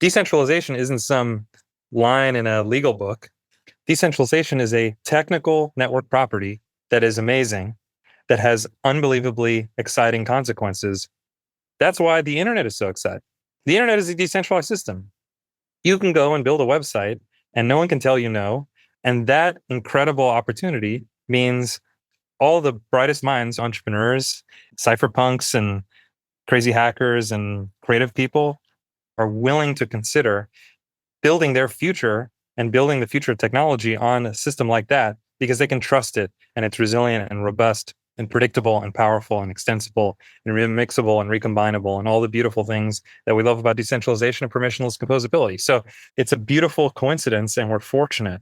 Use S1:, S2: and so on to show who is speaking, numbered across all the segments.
S1: Decentralization isn't some line in a legal book. Decentralization is a technical network property that is amazing, that has unbelievably exciting consequences. That's why the internet is so exciting. The internet is a decentralized system. You can go and build a website and no one can tell you no. And that incredible opportunity means all the brightest minds, entrepreneurs, cypherpunks, and crazy hackers and creative people are willing to consider building their future and building the future of technology on a system like that because they can trust it and it's resilient and robust and predictable and powerful and extensible and remixable and recombinable and all the beautiful things that we love about decentralization and permissionless composability. So it's a beautiful coincidence, and we're fortunate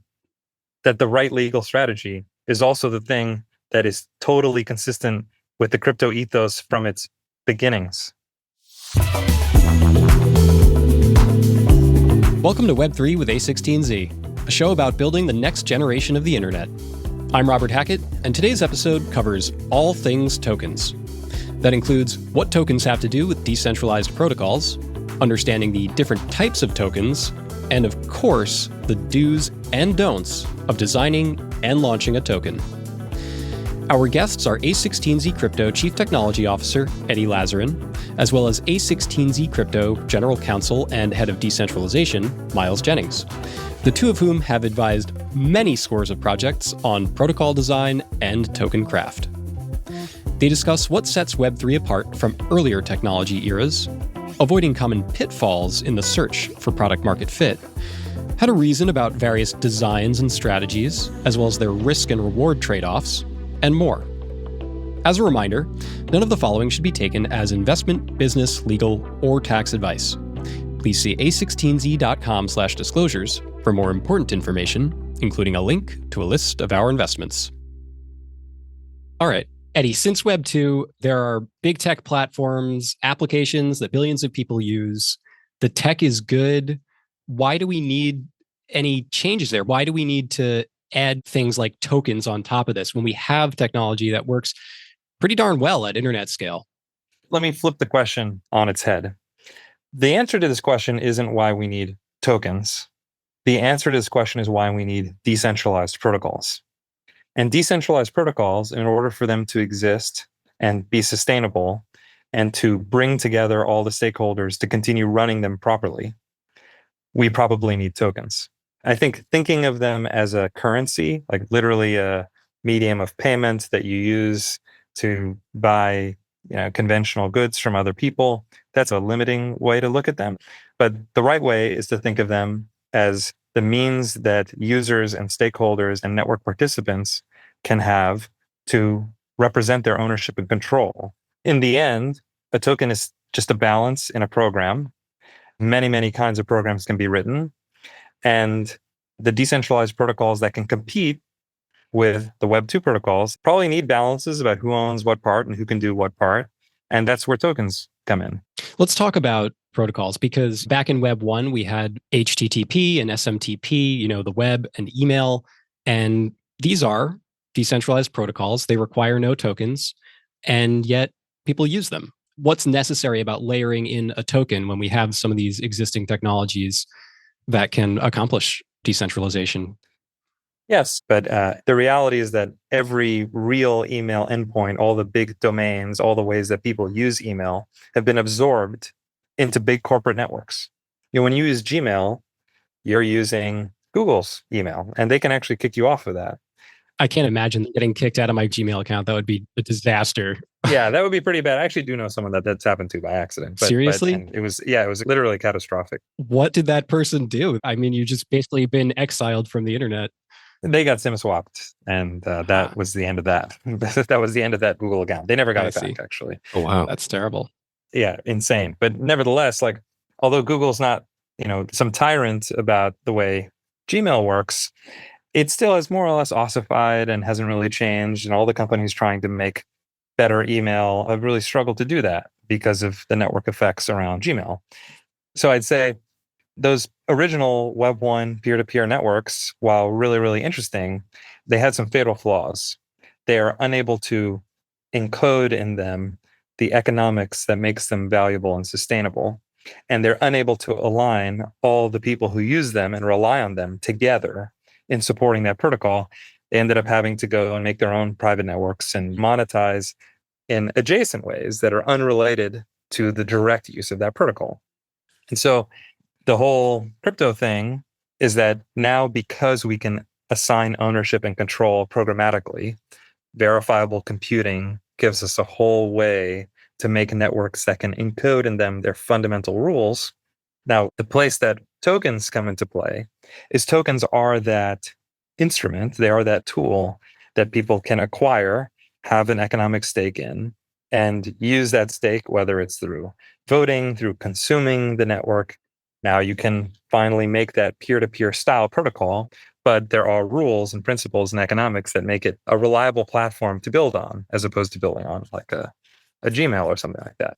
S1: that the right legal strategy is also the thing that is totally consistent with the crypto ethos from its beginnings.
S2: Welcome to Web3 with A16Z, a show about building the next generation of the internet. I'm Robert Hackett, and today's episode covers all things tokens. That includes what tokens have to do with decentralized protocols, understanding the different types of tokens, and of course, the do's and don'ts of designing and launching a token. Our guests are A16Z Crypto Chief Technology Officer, Eddy Lazzarin, as well as A16Z Crypto General Counsel and Head of Decentralization, Miles Jennings, the two of whom have advised many scores of projects on protocol design and tokencraft. They discuss what sets Web3 apart from earlier technology eras, avoiding common pitfalls in the search for product market fit, how to reason about various designs and strategies, as well as their risk and reward trade-offs, and more. As a reminder, none of the following should be taken as investment, business, legal, or tax advice. Please see a16z.com/disclosures for more important information, including a link to a list of our investments. All right, Eddy, since Web 2, there are big tech platforms, applications that billions of people use. The tech is good. Why do we need any changes there? Why do we need to add things like tokens on top of this when we have technology that works pretty darn well at internet scale?
S1: Let me flip the question on its head. The answer to this question isn't why we need tokens. The answer to this question is why we need decentralized protocols. And decentralized protocols, in order for them to exist and be sustainable and to bring together all the stakeholders to continue running them properly, we probably need tokens. I think thinking of them as a currency, like literally a medium of payment that you use to buy conventional goods from other people, that's a limiting way to look at them. But the right way is to think of them as the means that users and stakeholders and network participants can have to represent their ownership and control. In the end, a token is just a balance in a program. Many, many kinds of programs can be written. And the decentralized protocols that can compete with the Web 2 protocols probably need balances about who owns what part and who can do what part. And that's where tokens come in.
S2: Let's talk about protocols, because back in Web 1, we had HTTP and SMTP, the web and email. And these are decentralized protocols. They require no tokens, and yet people use them. What's necessary about layering in a token when we have some of these existing technologies that can accomplish decentralization?
S1: Yes, but the reality is that every real email endpoint, all the big domains, all the ways that people use email have been absorbed into big corporate networks. When you use Gmail, you're using Google's email, and they can actually kick you off of that.
S2: I can't imagine getting kicked out of my Gmail account. That would be a disaster.
S1: Yeah, that would be pretty bad. I actually do know someone that's happened to by accident.
S2: Seriously?
S1: And it was literally catastrophic.
S2: What did that person do? I mean, you just basically been exiled from the internet.
S1: They got SIM swapped, and that was the end of that. That was the end of that Google account. They never got it back, actually.
S2: Oh, wow. That's terrible.
S1: Yeah, insane. But nevertheless, although Google's not, some tyrant about the way Gmail works, it still is more or less ossified and hasn't really changed. And all the companies trying to make better email have really struggled to do that because of the network effects around Gmail. So I'd say those original Web 1 peer-to-peer networks, while really, really interesting, they had some fatal flaws. They are unable to encode in them the economics that makes them valuable and sustainable. and they're unable to align all the people who use them and rely on them together in supporting that protocol. They ended up having to go and make their own private networks and monetize in adjacent ways that are unrelated to the direct use of that protocol. And so the whole crypto thing is that now, because we can assign ownership and control programmatically, verifiable computing gives us a whole way to make networks that can encode in them their fundamental rules. Now, the place that tokens come into play is tokens are that instrument, they are that tool that people can acquire, have an economic stake in, and use that stake, whether it's through voting, through consuming the network. Now you can finally make that peer-to-peer style protocol, but there are rules and principles in economics that make it a reliable platform to build on, as opposed to building on like a Gmail or something like that.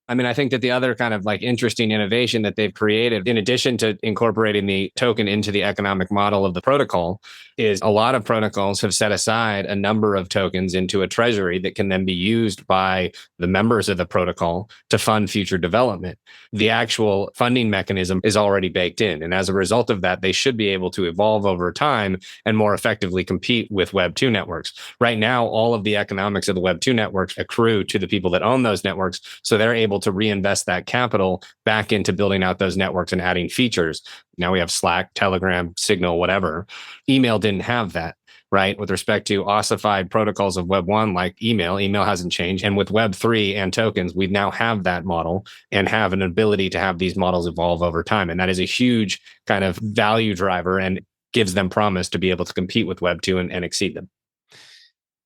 S3: I mean, I think that the other kind of like interesting innovation that they've created, in addition to incorporating the token into the economic model of the protocol, is a lot of protocols have set aside a number of tokens into a treasury that can then be used by the members of the protocol to fund future development. The actual funding mechanism is already baked in. And as a result of that, they should be able to evolve over time and more effectively compete with Web 2 networks. Right now, all of the economics of the Web 2 networks accrue to the people that own those networks. So they're able to reinvest that capital back into building out those networks and adding features. Now we have Slack, Telegram, Signal, whatever. Email didn't have that, right? With respect to ossified protocols of Web 1, like email hasn't changed. And with Web 3 and tokens, we now have that model and have an ability to have these models evolve over time. And that is a huge kind of value driver and gives them promise to be able to compete with Web 2 and exceed them.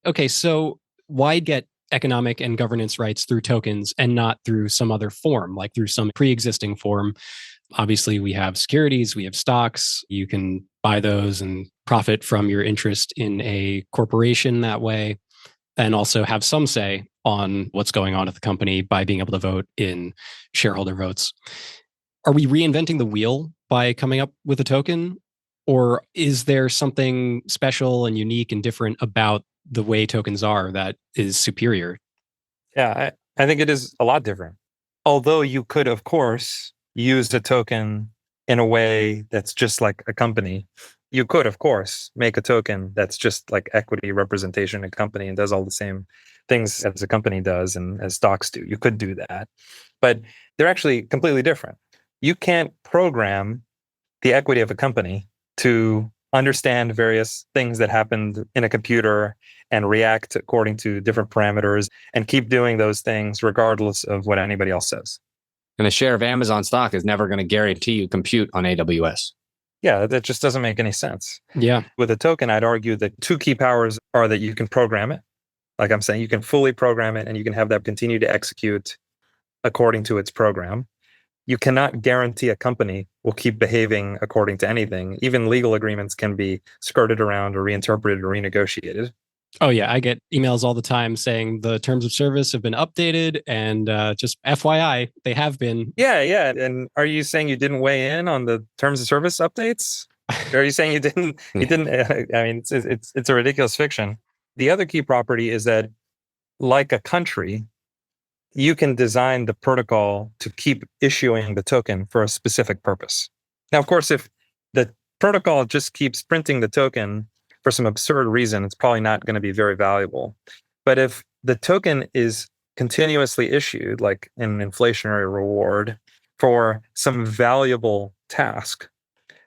S2: Okay, so why get economic and governance rights through tokens and not through some other form, like through some pre-existing form? Obviously, we have securities, we have stocks. You can buy those and profit from your interest in a corporation that way, and also have some say on what's going on at the company by being able to vote in shareholder votes. Are we reinventing the wheel by coming up with a token? Or is there something special and unique and different about the way tokens are that is superior?
S1: Yeah, I think it is a lot different. Although you could, of course, use a token in a way that's just like a company. You could, of course, make a token that's just like equity representation in a company and does all the same things as a company does and as stocks do. You could do that. But they're actually completely different. You can't program the equity of a company to understand various things that happened in a computer and react according to different parameters and keep doing those things regardless of what anybody else says.
S3: And a share of Amazon stock is never going to guarantee you compute on AWS.
S1: Yeah, that just doesn't make any sense.
S2: Yeah.
S1: With a token, I'd argue that two key powers are that you can program it. Like I'm saying, you can fully program it and you can have that continue to execute according to its program. You cannot guarantee a company will keep behaving according to anything. Even legal agreements can be skirted around or reinterpreted or renegotiated.
S2: Oh, yeah. I get emails all the time saying the terms of service have been updated and just FYI, they have been.
S1: Yeah. And are you saying you didn't weigh in on the terms of service updates? Or are you saying you didn't? You didn't. I mean, it's a ridiculous fiction. The other key property is that, like a country, you can design the protocol to keep issuing the token for a specific purpose. Now, of course, if the protocol just keeps printing the token for some absurd reason, it's probably not going to be very valuable. But if the token is continuously issued, like an inflationary reward for some valuable task,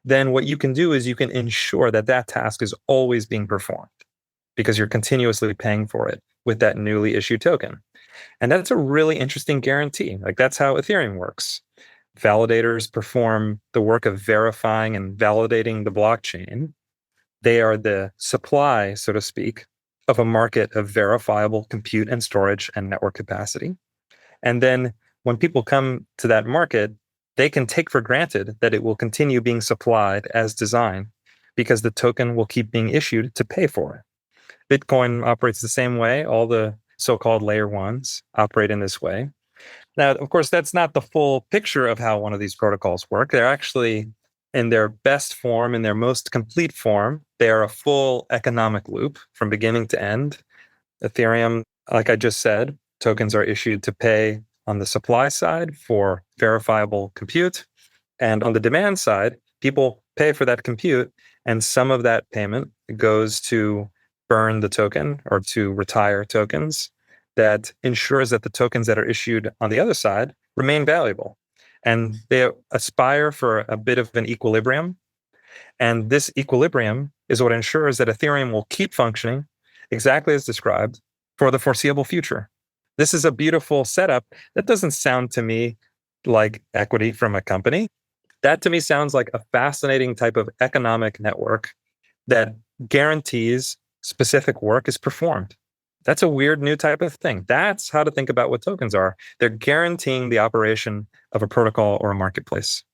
S1: then what you can do is you can ensure that that task is always being performed because you're continuously paying for it with that newly issued token. And that's a really interesting guarantee. Like that's how Ethereum works. Validators perform the work of verifying and validating the blockchain. They are the supply, so to speak, of a market of verifiable compute and storage and network capacity. And then when people come to that market, they can take for granted that it will continue being supplied as designed because the token will keep being issued to pay for it. Bitcoin operates the same way. All the so-called layer ones operate in this way. Now, of course, that's not the full picture of how one of these protocols work. They're actually, in their best form, in their most complete form, they are a full economic loop from beginning to end. Ethereum, like I just said, tokens are issued to pay on the supply side for verifiable compute. And on the demand side, people pay for that compute, and some of that payment goes to burn the token or to retire tokens that ensures that the tokens that are issued on the other side remain valuable. And they aspire for a bit of an equilibrium. And this equilibrium is what ensures that Ethereum will keep functioning exactly as described for the foreseeable future. This is a beautiful setup that doesn't sound to me like equity from a company. That to me sounds like a fascinating type of economic network that guarantees specific work is performed. That's a weird new type of thing. That's how to think about what tokens are. They're guaranteeing the operation of a protocol or a marketplace.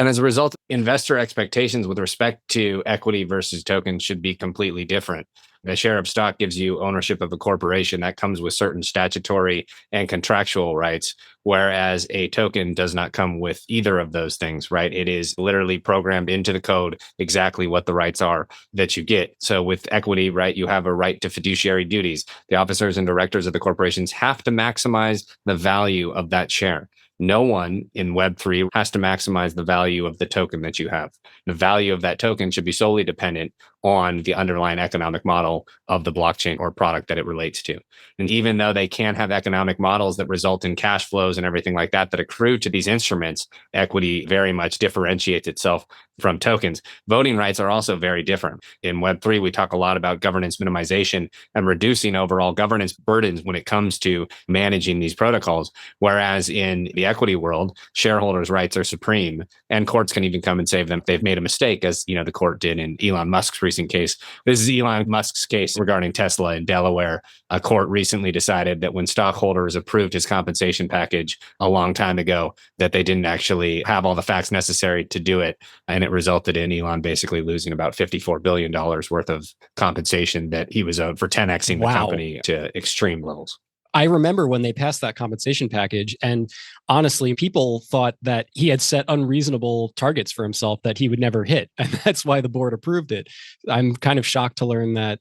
S3: And as a result, investor expectations with respect to equity versus tokens should be completely different. A share of stock gives you ownership of a corporation that comes with certain statutory and contractual rights, whereas a token does not come with either of those things, right? It is literally programmed into the code exactly what the rights are that you get. So with equity, right, you have a right to fiduciary duties. The officers and directors of the corporations have to maximize the value of that share. No one in Web3 has to maximize the value of the token that you have. The value of that token should be solely dependent on the underlying economic model of the blockchain or product that it relates to. And even though they can have economic models that result in cash flows and everything like that accrue to these instruments, equity very much differentiates itself from tokens. Voting rights are also very different. In Web3, we talk a lot about governance minimization and reducing overall governance burdens when it comes to managing these protocols. Whereas in the equity world, shareholders' rights are supreme, and courts can even come and save them if they've made a mistake, as the court did in Elon Musk's recent case. This is Elon Musk's case regarding Tesla in Delaware. A court recently decided that when stockholders approved his compensation package a long time ago, that they didn't actually have all the facts necessary to do it. And it resulted in Elon basically losing about $54 billion worth of compensation that he was owed for 10xing the company to extreme levels.
S2: I remember when they passed that compensation package, and honestly, people thought that he had set unreasonable targets for himself that he would never hit. And that's why the board approved it. I'm kind of shocked to learn that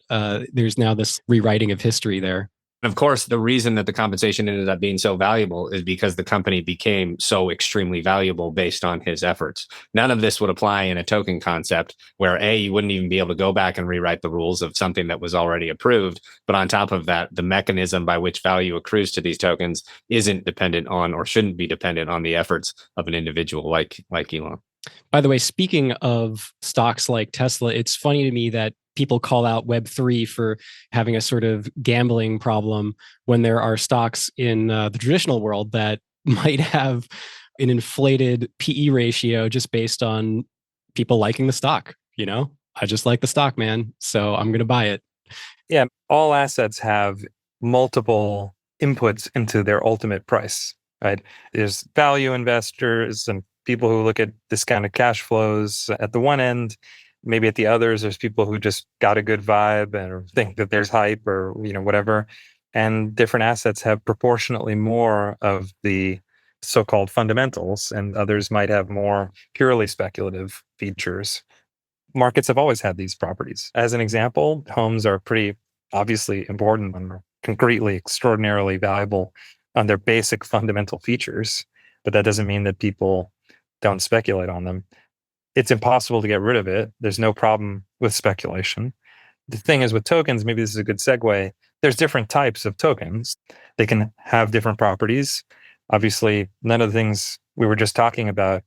S2: there's now this rewriting of history there.
S3: And of course, the reason that the compensation ended up being so valuable is because the company became so extremely valuable based on his efforts. None of this would apply in a token concept where you wouldn't even be able to go back and rewrite the rules of something that was already approved. But on top of that, the mechanism by which value accrues to these tokens isn't dependent on, or shouldn't be dependent on, the efforts of an individual like Elon.
S2: By the way, speaking of stocks like Tesla, it's funny to me that people call out Web3 for having a sort of gambling problem when there are stocks in the traditional world that might have an inflated PE ratio just based on people liking the stock. I just like the stock, man, so I'm going to buy it.
S1: Yeah, all assets have multiple inputs into their ultimate price, right? There's value investors and people who look at discounted cash flows at the one end. Maybe at the others, there's people who just got a good vibe and think that there's hype or whatever. And different assets have proportionately more of the so-called fundamentals, and others might have more purely speculative features. Markets have always had these properties. As an example, homes are pretty obviously important and concretely extraordinarily valuable on their basic fundamental features, but that doesn't mean that people don't speculate on them. It's impossible to get rid of it. There's no problem with speculation. The thing is with tokens, maybe this is a good segue, there's different types of tokens. They can have different properties. Obviously, none of the things we were just talking about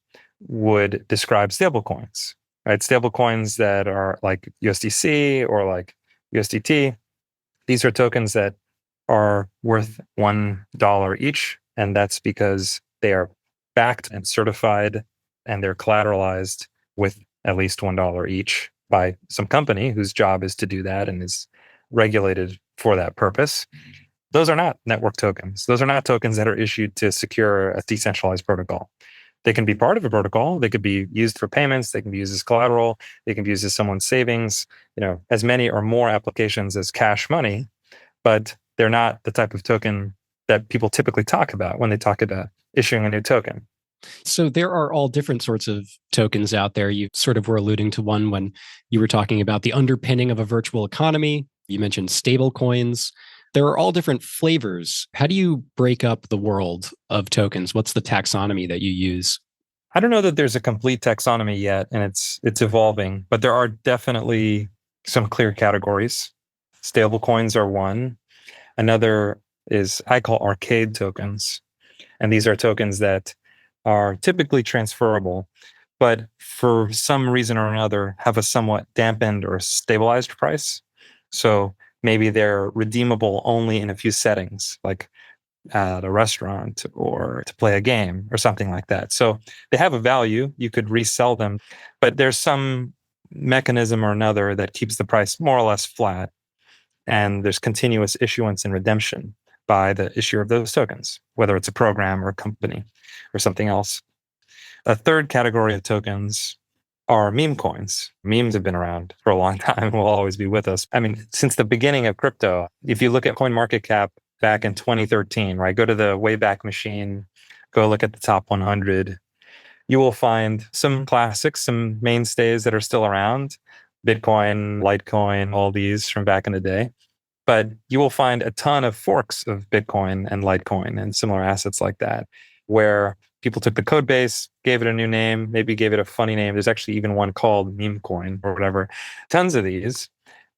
S1: would describe stablecoins, right? Stablecoins that are like USDC or like USDT. These are tokens that are worth $1 each, and that's because they are backed and certified and they're collateralized with at least $1 each by some company whose job is to do that and is regulated for that purpose. Those are not network tokens. Those are not tokens that are issued to secure a decentralized protocol. They can be part of a protocol. They could be used for payments. They can be used as collateral. They can be used as someone's savings, as many or more applications as cash money, but they're not the type of token that people typically talk about when they talk about issuing a new token.
S2: So there are all different sorts of tokens out there. You sort of were alluding to one when you were talking about the underpinning of a virtual economy. You mentioned stable coins. There are all different flavors. How do you break up the world of tokens? What's the taxonomy that you use?
S1: I don't know that there's a complete taxonomy yet, and it's evolving, but there are definitely some clear categories. Stable coins are one. Another is I call arcade tokens. And these are tokens that are typically transferable, but for some reason or another have a somewhat dampened or stabilized price. So maybe they're redeemable only in a few settings, like at a restaurant or to play a game or something like that. So they have a value. You could resell them, but there's some mechanism or another that keeps the price more or less flat. And there's continuous issuance and redemption by the issuer of those tokens, whether it's a program or a company or something else. A third category of tokens are meme coins. Memes have been around for a long time, will always be with us. I mean, since the beginning of crypto, if you look at CoinMarketCap back in 2013, right, go to the Wayback Machine, go look at the top 100, you will find some classics, some mainstays that are still around, Bitcoin, Litecoin, all these from back in the day. But you will find a ton of forks of Bitcoin and Litecoin and similar assets like that, where people took the code base, gave it a new name, maybe gave it a funny name. There's actually even one called meme coin or whatever. Tons of these.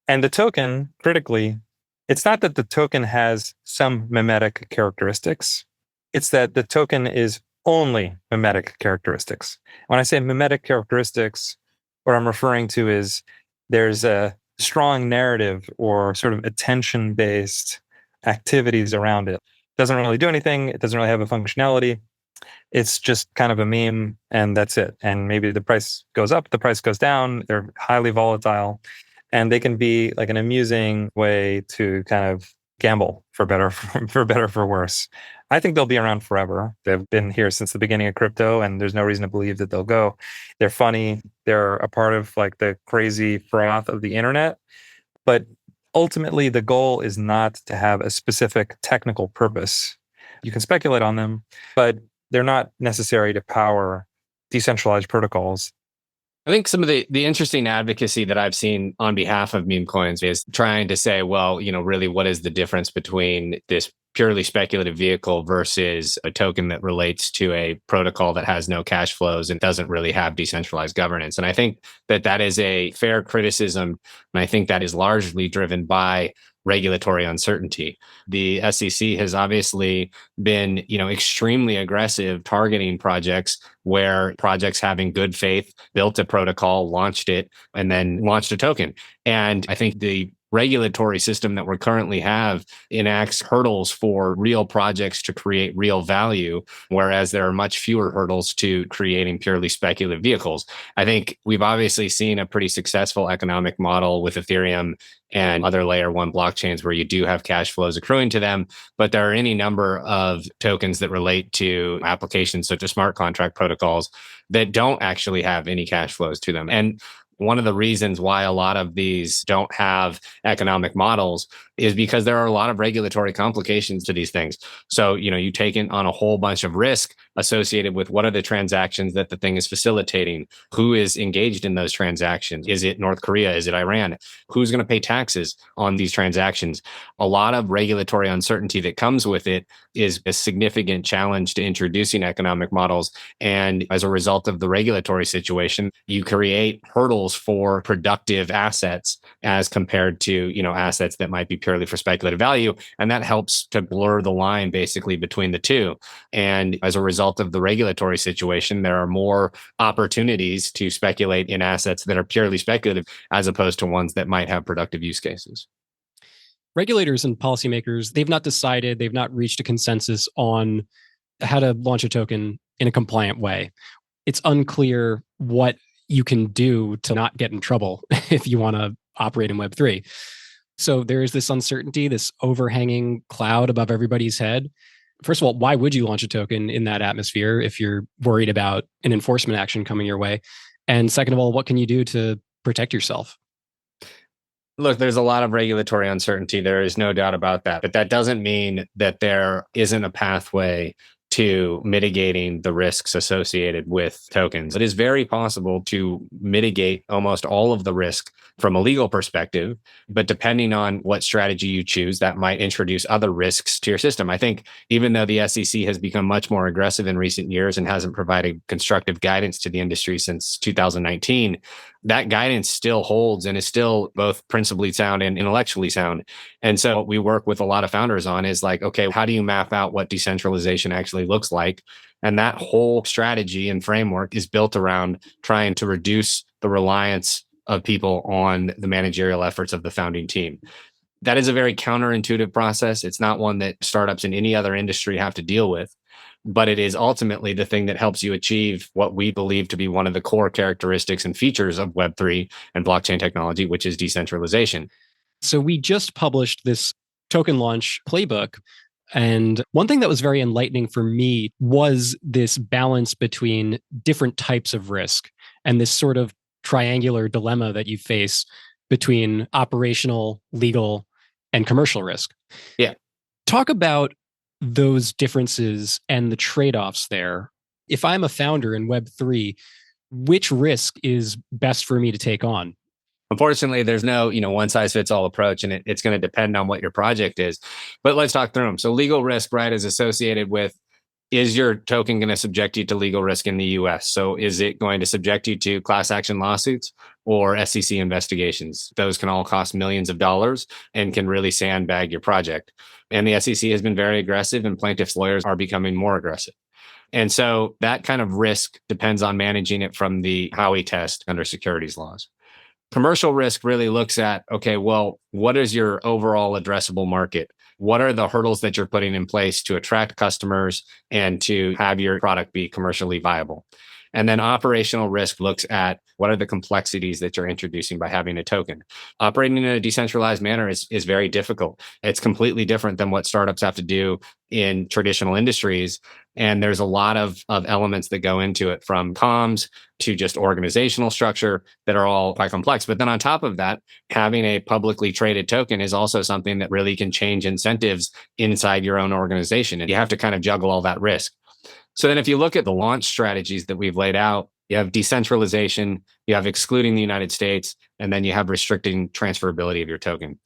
S1: And the token, critically, it's not that the token has some mimetic characteristics. It's that the token is only mimetic characteristics. When I say mimetic characteristics, what I'm referring to is there's a strong narrative or sort of attention-based activities around it. It doesn't really do anything. It doesn't really have a functionality. It's just kind of a meme and that's it. And maybe the price goes up, the price goes down. They're highly volatile and they can be like an amusing way to kind of gamble for better, for better, for worse. I think they'll be around forever. They've been here since the beginning of crypto and there's no reason to believe that they'll go. They're funny. They're a part of like the crazy froth of the internet. But ultimately, the goal is not to have a specific technical purpose. You can speculate on them, but they're not necessary to power decentralized protocols.
S3: I think some of the interesting advocacy that I've seen on behalf of meme coins is trying to say, well, really, what is the difference between this purely speculative vehicle versus a token that relates to a protocol that has no cash flows and doesn't really have decentralized governance? And I think that is a fair criticism. And I think that is largely driven by regulatory uncertainty. The SEC has obviously been, extremely aggressive targeting projects where projects having good faith built a protocol, launched it, and then launched a token. And I think the regulatory system that we currently have enacts hurdles for real projects to create real value, whereas there are much fewer hurdles to creating purely speculative vehicles. I think we've obviously seen a pretty successful economic model with Ethereum and other layer one blockchains where you do have cash flows accruing to them, but there are any number of tokens that relate to applications such as smart contract protocols that don't actually have any cash flows to them. And one of the reasons why a lot of these don't have economic models is because there are a lot of regulatory complications to these things. So, you take in on a whole bunch of risk associated with what are the transactions that the thing is facilitating? Who is engaged in those transactions? Is it North Korea? Is it Iran? Who's going to pay taxes on these transactions? A lot of regulatory uncertainty that comes with it is a significant challenge to introducing economic models. And as a result of the regulatory situation, you create hurdles for productive assets as compared to, assets that might be purely for speculative value. And that helps to blur the line basically between the two. And as a result of the regulatory situation, there are more opportunities to speculate in assets that are purely speculative as opposed to ones that might have productive use cases.
S2: Regulators and policymakers, they've not reached a consensus on how to launch a token in a compliant way. It's unclear what you can do to not get in trouble if you want to operate in Web3. So there is this uncertainty, this overhanging cloud above everybody's head. First of all, why would you launch a token in that atmosphere if you're worried about an enforcement action coming your way? And second of all, what can you do to protect yourself?
S3: Look, there's a lot of regulatory uncertainty. There is no doubt about that. But that doesn't mean that there isn't a pathway to mitigating the risks associated with tokens. It is very possible to mitigate almost all of the risk from a legal perspective, but depending on what strategy you choose, that might introduce other risks to your system. I think even though the SEC has become much more aggressive in recent years and hasn't provided constructive guidance to the industry since 2019, that guidance still holds and is still both principally sound and intellectually sound. And so what we work with a lot of founders on is like, okay, how do you map out what decentralization actually looks like? And that whole strategy and framework is built around trying to reduce the reliance of people on the managerial efforts of the founding team. That is a very counterintuitive process. It's not one that startups in any other industry have to deal with, but it is ultimately the thing that helps you achieve what we believe to be one of the core characteristics and features of Web3 and blockchain technology, which is decentralization.
S2: So we just published this token launch playbook. And one thing that was very enlightening for me was this balance between different types of risk and this sort of triangular dilemma that you face between operational, legal, and commercial risk.
S3: Yeah.
S2: Talk about those differences and the trade-offs there. If I'm a founder in Web3, which risk is best for me to take on?
S3: Unfortunately, there's no, one size fits all approach, and it's going to depend on what your project is. But let's talk through them. So legal risk, right, is associated with, is your token going to subject you to legal risk in the US? So is it going to subject you to class action lawsuits or SEC investigations? Those can all cost millions of dollars and can really sandbag your project. And the SEC has been very aggressive, and plaintiffs' lawyers are becoming more aggressive. And so that kind of risk depends on managing it from the Howey test under securities laws. Commercial risk really looks at, okay, well, what is your overall addressable market? What are the hurdles that you're putting in place to attract customers and to have your product be commercially viable? And then operational risk looks at what are the complexities that you're introducing by having a token. Operating in a decentralized manner is very difficult. It's completely different than what startups have to do in traditional industries. And there's a lot of elements that go into it, from comms to just organizational structure, that are all quite complex. But then on top of that, having a publicly traded token is also something that really can change incentives inside your own organization. And you have to kind of juggle all that risk. So then if you look at the launch strategies that we've laid out, you have decentralization, you have excluding the United States, and then you have restricting transferability of your token.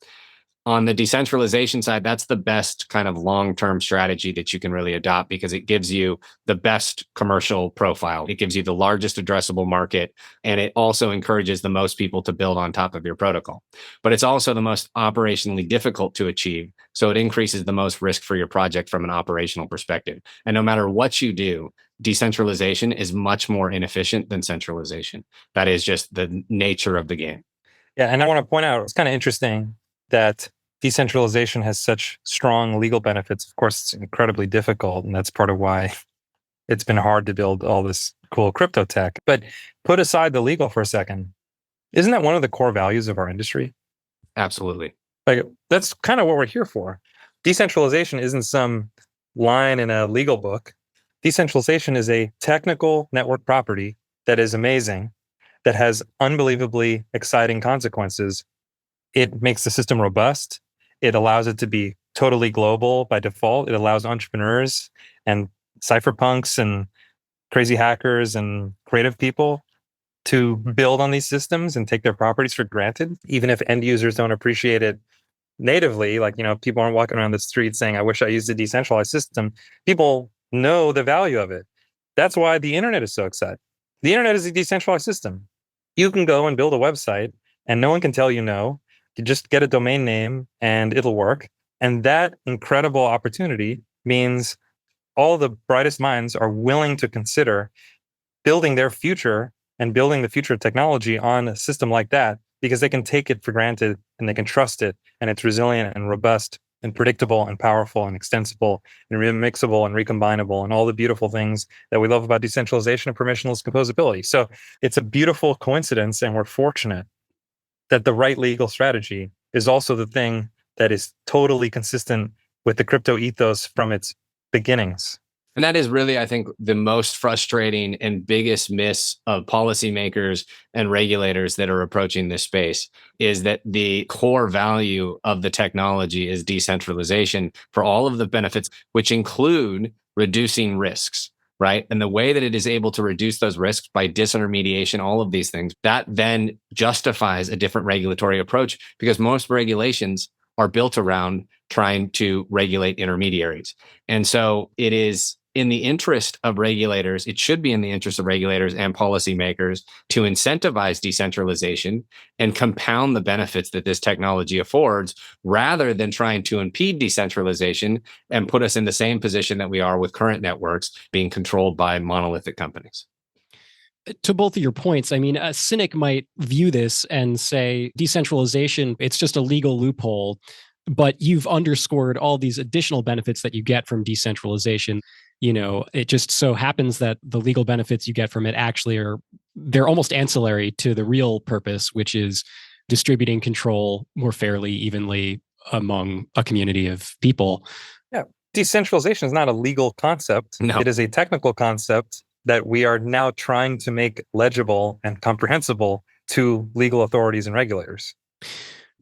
S3: On the decentralization side, that's the best kind of long-term strategy that you can really adopt, because it gives you the best commercial profile. It gives you the largest addressable market, and it also encourages the most people to build on top of your protocol. But it's also the most operationally difficult to achieve. So it increases the most risk for your project from an operational perspective. And no matter what you do, decentralization is much more inefficient than centralization. That is just the nature of the game.
S1: Yeah, and I want to point out, it's kind of interesting that decentralization has such strong legal benefits. Of course, it's incredibly difficult, and that's part of why it's been hard to build all this cool crypto tech. But put aside the legal for a second, isn't that one of the core values of our industry?
S3: Absolutely.
S1: Like, that's kind of what we're here for. Decentralization isn't some line in a legal book. Decentralization is a technical network property that is amazing, that has unbelievably exciting consequences. It makes the system robust. It allows it to be totally global by default. It allows entrepreneurs and cypherpunks and crazy hackers and creative people to build on these systems and take their properties for granted, even if end users don't appreciate it natively. Like, people aren't walking around the street saying, I wish I used a decentralized system. People know the value of it. That's why the internet is so exciting. The internet is a decentralized system. You can go and build a website and no one can tell you no. You just get a domain name and it'll work. And that incredible opportunity means all the brightest minds are willing to consider building their future and building the future of technology on a system like that, because they can take it for granted and they can trust it, and it's resilient and robust and predictable and powerful and extensible and remixable and recombinable and all the beautiful things that we love about decentralization and permissionless composability. So it's a beautiful coincidence, and we're fortunate that the right legal strategy is also the thing that is totally consistent with the crypto ethos from its beginnings.
S3: And that is really, I think, the most frustrating and biggest miss of policymakers and regulators that are approaching this space, is that the core value of the technology is decentralization for all of the benefits, which include reducing risks, right? And the way that it is able to reduce those risks by disintermediation, all of these things, that then justifies a different regulatory approach, because most regulations are built around trying to regulate intermediaries. And so it is in the interest of regulators, it should be in the interest of regulators and policymakers to incentivize decentralization and compound the benefits that this technology affords, rather than trying to impede decentralization and put us in the same position that we are with current networks being controlled by monolithic companies.
S2: To both of your points, I mean, a cynic might view this and say decentralization, it's just a legal loophole, but you've underscored all these additional benefits that you get from decentralization. It just so happens that the legal benefits you get from it actually they're almost ancillary to the real purpose, which is distributing control more fairly, evenly among a community of people.
S1: Yeah. Decentralization is not a legal concept.
S3: No.
S1: It is a technical concept that we are now trying to make legible and comprehensible to legal authorities and regulators.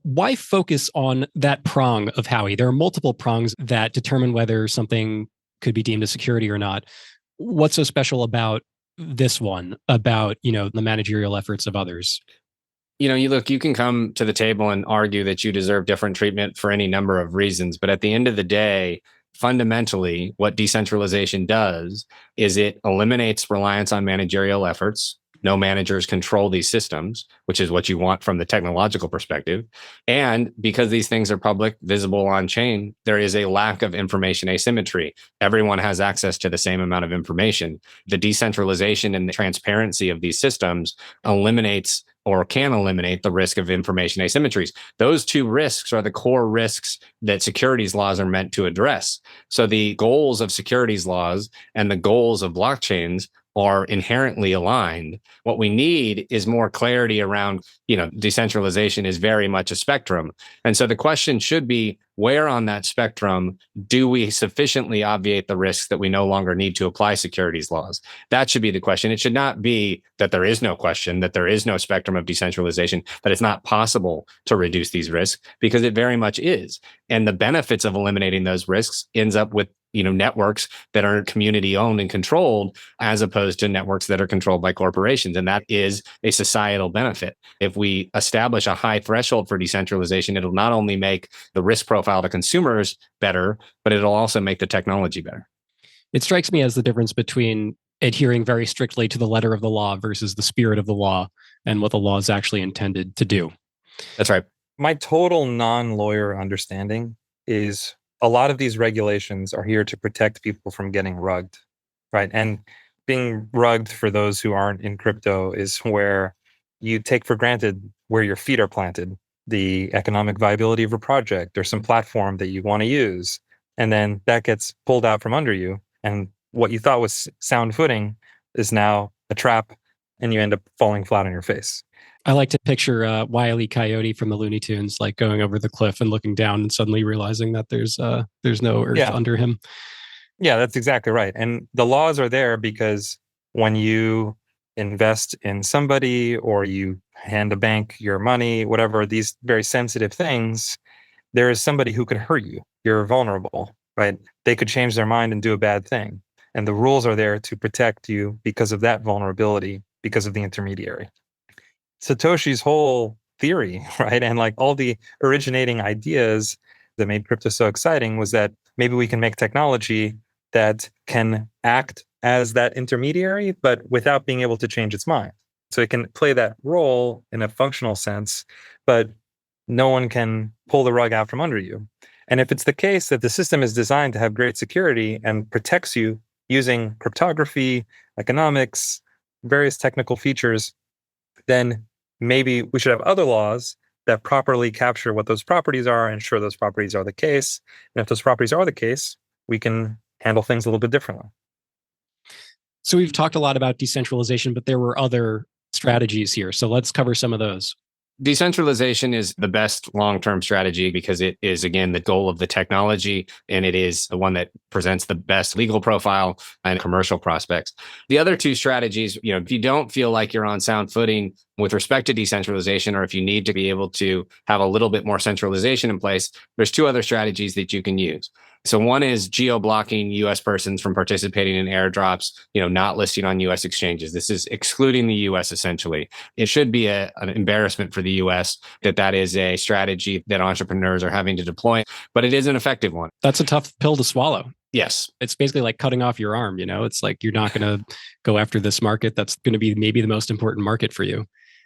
S2: Why focus on that prong of Howey? There are multiple prongs that determine whether something could be deemed a security or not. What's so special about this one, about, the managerial efforts of others?
S3: You can come to the table and argue that you deserve different treatment for any number of reasons. But at the end of the day, fundamentally, what decentralization does is it eliminates reliance on managerial efforts. No managers control these systems, which is what you want from the technological perspective. And because these things are public, visible on chain, there is a lack of information asymmetry. Everyone has access to the same amount of information. The decentralization and the transparency of these systems eliminates or can eliminate the risk of information asymmetries. Those two risks are the core risks that securities laws are meant to address. So the goals of securities laws and the goals of blockchains are inherently aligned. What we need is more clarity around, decentralization is very much a spectrum. And so the question should be, where on that spectrum do we sufficiently obviate the risks that we no longer need to apply securities laws? That should be the question. It should not be that there is no question, that there is no spectrum of decentralization, that it's not possible to reduce these risks, because it very much is. And the benefits of eliminating those risks ends up with networks that are community owned and controlled, as opposed to networks that are controlled by corporations. And that is a societal benefit. If we establish a high threshold for decentralization, it'll not only make the risk profile to consumers better, but it'll also make the technology better.
S2: It strikes me as the difference between adhering very strictly to the letter of the law versus the spirit of the law and what the law is actually intended to do.
S3: That's right.
S1: My total non-lawyer understanding is a lot of these regulations are here to protect people from getting rugged, right? And being rugged, for those who aren't in crypto, is where you take for granted where your feet are planted, the economic viability of a project or some platform that you want to use. And then that gets pulled out from under you. And what you thought was sound footing is now a trap, and you end up falling flat on your face.
S2: I like to picture Wile E. Coyote from the Looney Tunes, like going over the cliff and looking down and suddenly realizing that there's no earth under him.
S1: Yeah, that's exactly right. And the laws are there because when you invest in somebody or you hand a bank your money, whatever, these very sensitive things, there is somebody who could hurt you. You're vulnerable, right? They could change their mind and do a bad thing. And the rules are there to protect you because of that vulnerability, because of the intermediary. Satoshi's whole theory, right? And like all the originating ideas that made crypto so exciting was that maybe we can make technology that can act as that intermediary, but without being able to change its mind. So it can play that role in a functional sense, but no one can pull the rug out from under you. And if it's the case that the system is designed to have great security and protects you using cryptography, economics, various technical features, then maybe we should have other laws that properly capture what those properties are and ensure those properties are the case. And if those properties are the case, we can handle things a little bit differently.
S2: So we've talked a lot about decentralization, but there were other strategies here. So let's cover some of those.
S3: Decentralization is the best long-term strategy because it is, again, the goal of the technology, and it is the one that presents the best legal profile and commercial prospects. The other two strategies, if you don't feel like you're on sound footing with respect to decentralization, or if you need to be able to have a little bit more centralization in place, there's two other strategies that you can use. So one is geo-blocking US persons from participating in airdrops, not listing on US exchanges. This is excluding the US essentially. It should be an embarrassment for the US that is a strategy that entrepreneurs are having to deploy, but it is an effective one.
S2: That's a tough pill to swallow.
S3: Yes.
S2: It's basically like cutting off your arm, It's like you're not going to go after this market that's going to be maybe the most important market for you.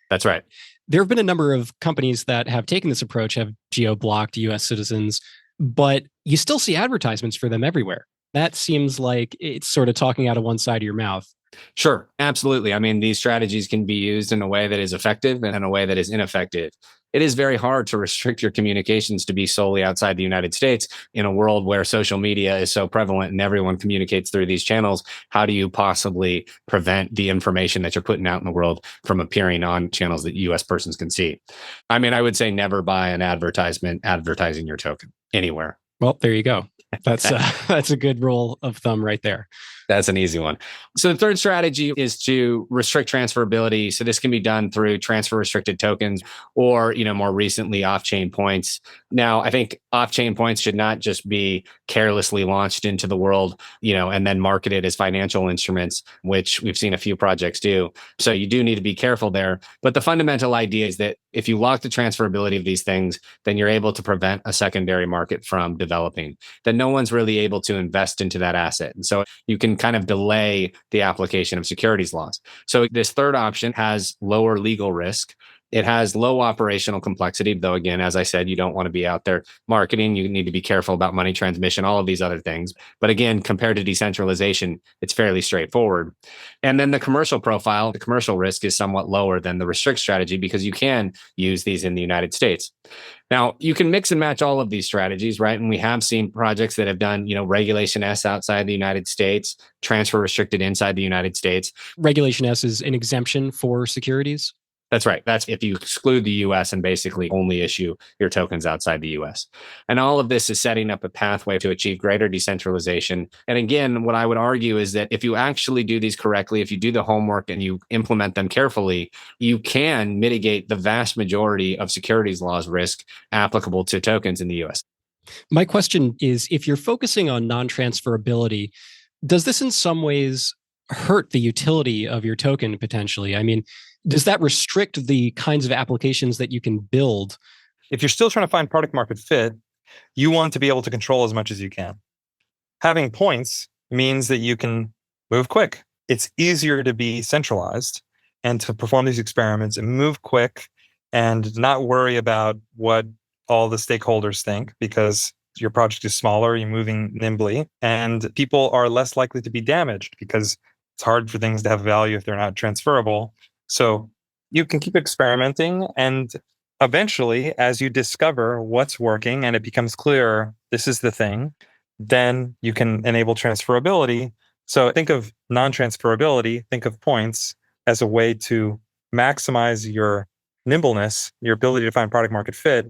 S3: That's right.
S2: There have been a number of companies that have taken this approach, have geo-blocked US citizens, but you still see advertisements for them everywhere. That seems like it's sort of talking out of one side of your mouth.
S3: Sure, absolutely. I mean, these strategies can be used in a way that is effective and in a way that is ineffective. It is very hard to restrict your communications to be solely outside the United States in a world where social media is so prevalent and everyone communicates through these channels. How do you possibly prevent the information that you're putting out in the world from appearing on channels that US persons can see? I mean, I would say never buy an advertisement advertising your token anywhere.
S2: Well, there you go. That's a good rule of thumb right there.
S3: That's an easy one. So the third strategy is to restrict transferability. So this can be done through transfer restricted tokens or, more recently off-chain points. Now, I think off-chain points should not just be carelessly launched into the world, and then marketed as financial instruments, which we've seen a few projects do. So you do need to be careful there. But the fundamental idea is that if you lock the transferability of these things, then you're able to prevent a secondary market from developing. Then no one's really able to invest into that asset. And so you can kind of delay the application of securities laws. So this third option has lower legal risk. It has low operational complexity, though, again, as I said, you don't want to be out there marketing. You need to be careful about money transmission, all of these other things. But again, compared to decentralization, it's fairly straightforward. And then the commercial profile, the commercial risk is somewhat lower than the restrict strategy because you can use these in the United States. Now, you can mix and match all of these strategies, right? And we have seen projects that have done, Regulation S outside the United States, transfer restricted inside the United States.
S2: Regulation S is an exemption for securities?
S3: That's right. That's if you exclude the US and basically only issue your tokens outside the US. And all of this is setting up a pathway to achieve greater decentralization. And again, what I would argue is that if you actually do these correctly, if you do the homework and you implement them carefully, you can mitigate the vast majority of securities laws risk applicable to tokens in the US.
S2: My question is, if you're focusing on non-transferability, does this in some ways hurt the utility of your token potentially? I mean, does that restrict the kinds of applications that you can build?
S1: If you're still trying to find product market fit, you want to be able to control as much as you can. Having points means that you can move quick. It's easier to be centralized and to perform these experiments and move quick and not worry about what all the stakeholders think because your project is smaller, you're moving nimbly, and people are less likely to be damaged because it's hard for things to have value if they're not transferable. So you can keep experimenting, and eventually, as you discover what's working and it becomes clear this is the thing, then you can enable transferability. So think of non-transferability, think of points as a way to maximize your nimbleness, your ability to find product market fit,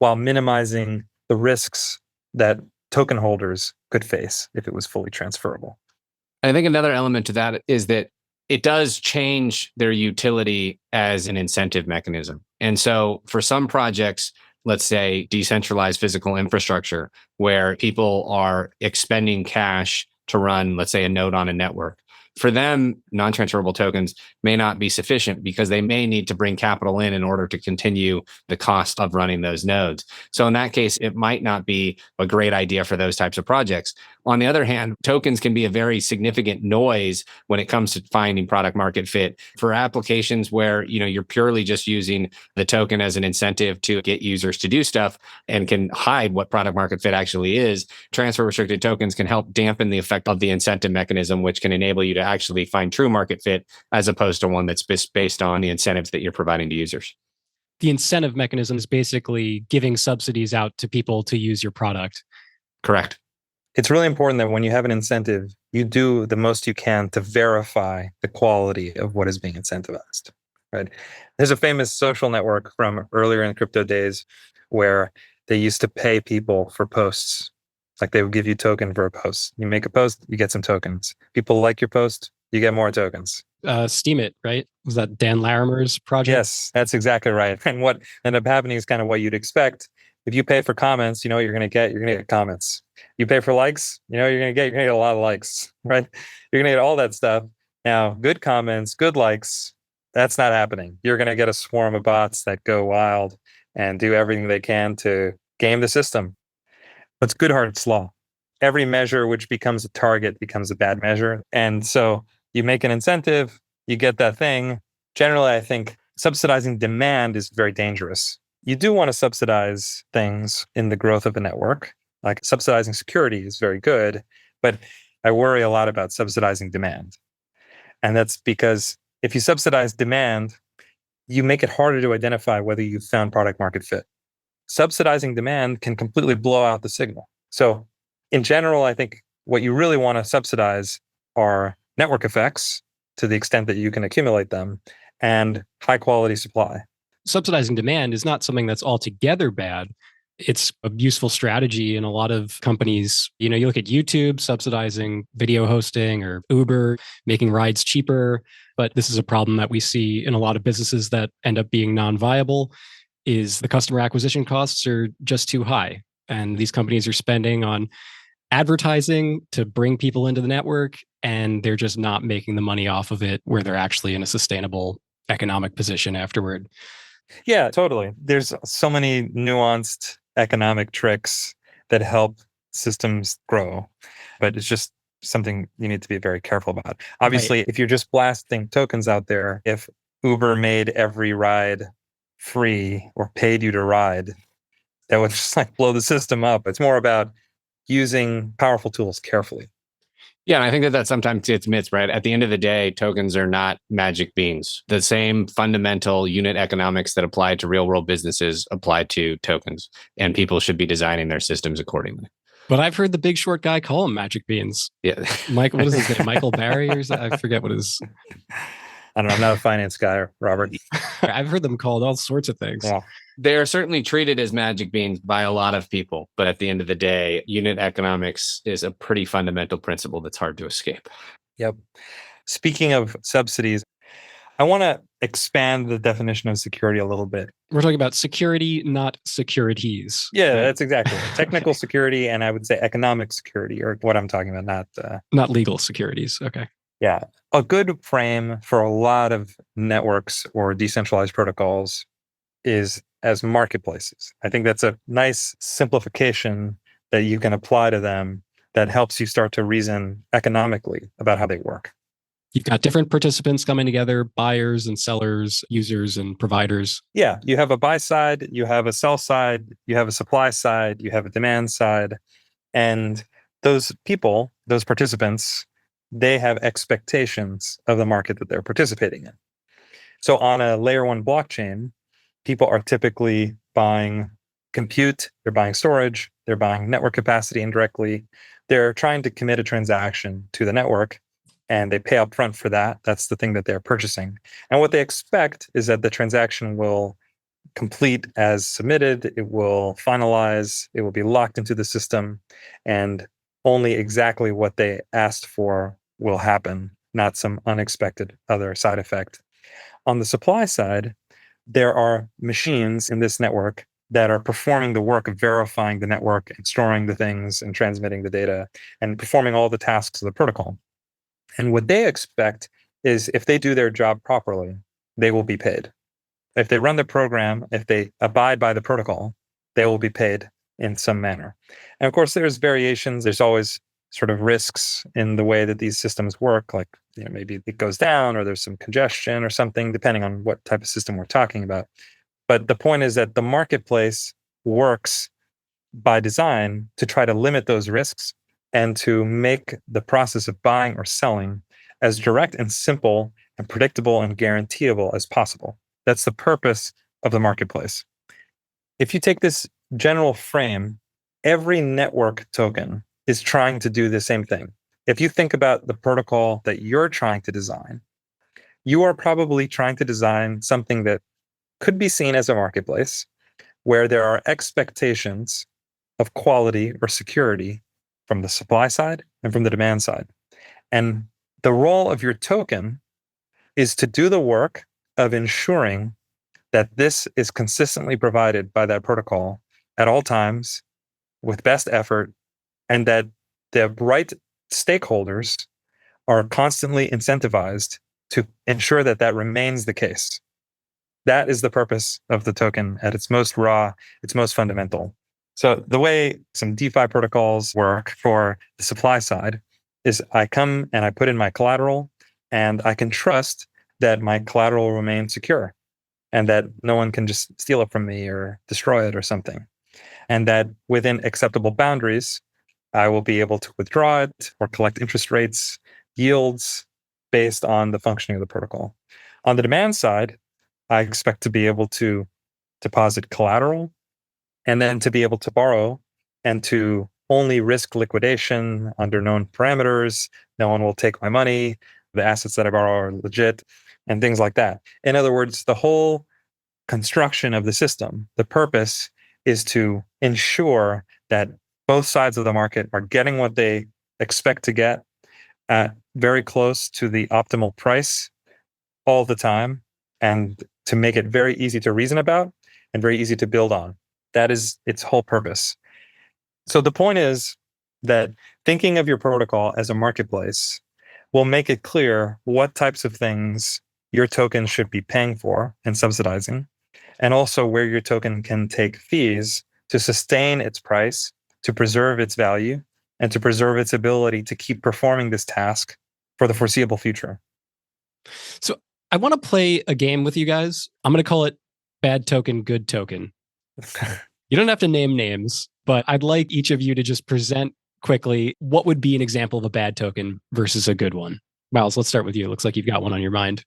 S1: while minimizing the risks that token holders could face if it was fully transferable.
S3: I think another element to that is that it does change their utility as an incentive mechanism. And so for some projects, let's say decentralized physical infrastructure, where people are expending cash to run, let's say, a node on a network, for them, non-transferable tokens may not be sufficient because they may need to bring capital in order to continue the cost of running those nodes. So in that case, it might not be a great idea for those types of projects. On the other hand, tokens can be a very significant noise when it comes to finding product market fit for applications where, you're purely just using the token as an incentive to get users to do stuff and can hide what product market fit actually is. Transfer restricted tokens can help dampen the effect of the incentive mechanism, which can enable you to actually find true market fit as opposed to one that's based on the incentives that you're providing to users.
S2: The incentive mechanism is basically giving subsidies out to people to use your product.
S3: Correct.
S1: It's really important that when you have an incentive, you do the most you can to verify the quality of what is being incentivized, right? There's a famous social network from earlier in crypto days where they used to pay people for posts. Like they would give you token for a post. You make a post, you get some tokens. People like your post, you get more tokens.
S2: Steam It, right? Was that Dan Larimer's project?
S1: Yes, that's exactly right. And what ended up happening is kind of what you'd expect. If you pay for comments, you know what you're going to get? You're going to get comments. You pay for likes, you're gonna get a lot of likes, right? You're gonna get all that stuff. Now, good comments, good likes, that's not happening. You're gonna get a swarm of bots that go wild and do everything they can to game the system. It's Goodhart's law. Every measure which becomes a target becomes a bad measure. And so you make an incentive, you get that thing. Generally, I think subsidizing demand is very dangerous. You do want to subsidize things in the growth of a network. Like subsidizing security is very good, but I worry a lot about subsidizing demand. And that's because if you subsidize demand, you make it harder to identify whether you've found product market fit. Subsidizing demand can completely blow out the signal. So in general, I think what you really want to subsidize are network effects to the extent that you can accumulate them and high quality supply.
S2: Subsidizing demand is not something that's altogether bad. It's a useful strategy in a lot of companies. You look at YouTube subsidizing video hosting or Uber making rides cheaper. But this is a problem that we see in a lot of businesses that end up being non-viable is the customer acquisition costs are just too high. And these companies are spending on advertising to bring people into the network, and they're just not making the money off of it where they're actually in a sustainable economic position afterward.
S1: Yeah, totally. There's so many nuanced economic tricks that help systems grow, but it's just something you need to be very careful about. Obviously, If you're just blasting tokens out there, if Uber made every ride free or paid you to ride, that would just blow the system up. It's more about using powerful tools carefully.
S3: Yeah, and I think that sometimes gets missed, right? At the end of the day, tokens are not magic beans. The same fundamental unit economics that apply to real world businesses apply to tokens, and people should be designing their systems accordingly.
S2: But I've heard the Big Short guy call them magic beans.
S3: Yeah.
S2: Mike, what is his name? Michael Barry or something? I forget what his...
S1: I don't know. I'm not a finance guy, Robert.
S2: I've heard them called all sorts of things.
S1: Yeah.
S3: They are certainly treated as magic beans by a lot of people. But at the end of the day, unit economics is a pretty fundamental principle that's hard to escape.
S1: Yep. Speaking of subsidies, I want to expand the definition of security a little bit.
S2: We're talking about security, not securities.
S1: Yeah, that's exactly it. Technical security, and I would say economic security, or what I'm talking about,
S2: not legal securities. Okay.
S1: Yeah. A good frame for a lot of networks or decentralized protocols is as marketplaces. I think that's a nice simplification that you can apply to them that helps you start to reason economically about how they work.
S2: You've got different participants coming together, buyers and sellers, users and providers.
S1: Yeah, you have a buy side, you have a sell side, you have a supply side, you have a demand side. And those people, those participants, they have expectations of the market that they're participating in. So on a layer one blockchain, people are typically buying compute, they're buying storage, they're buying network capacity indirectly. They're trying to commit a transaction to the network, and they pay upfront for that. That's the thing that they're purchasing. And what they expect is that the transaction will complete as submitted, it will finalize, it will be locked into the system, and only exactly what they asked for will happen, not some unexpected other side effect. On the supply side, there are machines in this network that are performing the work of verifying the network and storing the things and transmitting the data and performing all the tasks of the protocol. And what they expect is if they do their job properly, they will be paid. If they run the program, if they abide by the protocol, they will be paid in some manner. And of course, there's variations. There's always sort of risks in the way that these systems work, like maybe it goes down or there's some congestion or something, depending on what type of system we're talking about. But the point is that the marketplace works by design to try to limit those risks and to make the process of buying or selling as direct and simple and predictable and guaranteeable as possible. That's the purpose of the marketplace. If you take this general frame, every network token is trying to do the same thing. If you think about the protocol that you're trying to design, you are probably trying to design something that could be seen as a marketplace where there are expectations of quality or security from the supply side and from the demand side. And the role of your token is to do the work of ensuring that this is consistently provided by that protocol at all times with best effort and that the right stakeholders are constantly incentivized to ensure that that remains the case. That is the purpose of the token at its most raw, its most fundamental. So the way some DeFi protocols work for the supply side is I come and I put in my collateral, and I can trust that my collateral remains secure and that no one can just steal it from me or destroy it or something. And that within acceptable boundaries, I will be able to withdraw it or collect interest rates, yields based on the functioning of the protocol. On the demand side, I expect to be able to deposit collateral and then to be able to borrow and to only risk liquidation under known parameters. No one will take my money. The assets that I borrow are legit and things like that. In other words, the whole construction of the system, the purpose is to ensure that both sides of the market are getting what they expect to get at very close to the optimal price all the time, and to make it very easy to reason about and very easy to build on. That is its whole purpose. So the point is that thinking of your protocol as a marketplace will make it clear what types of things your token should be paying for and subsidizing, and also where your token can take fees to sustain its price, to preserve its value, and to preserve its ability to keep performing this task for the foreseeable future.
S2: So I want to play a game with you guys. I'm going to call it bad token, good token. You don't have to name names, but I'd like each of you to just present quickly what would be an example of a bad token versus a good one. Miles, let's start with you. It looks like you've got one on your mind.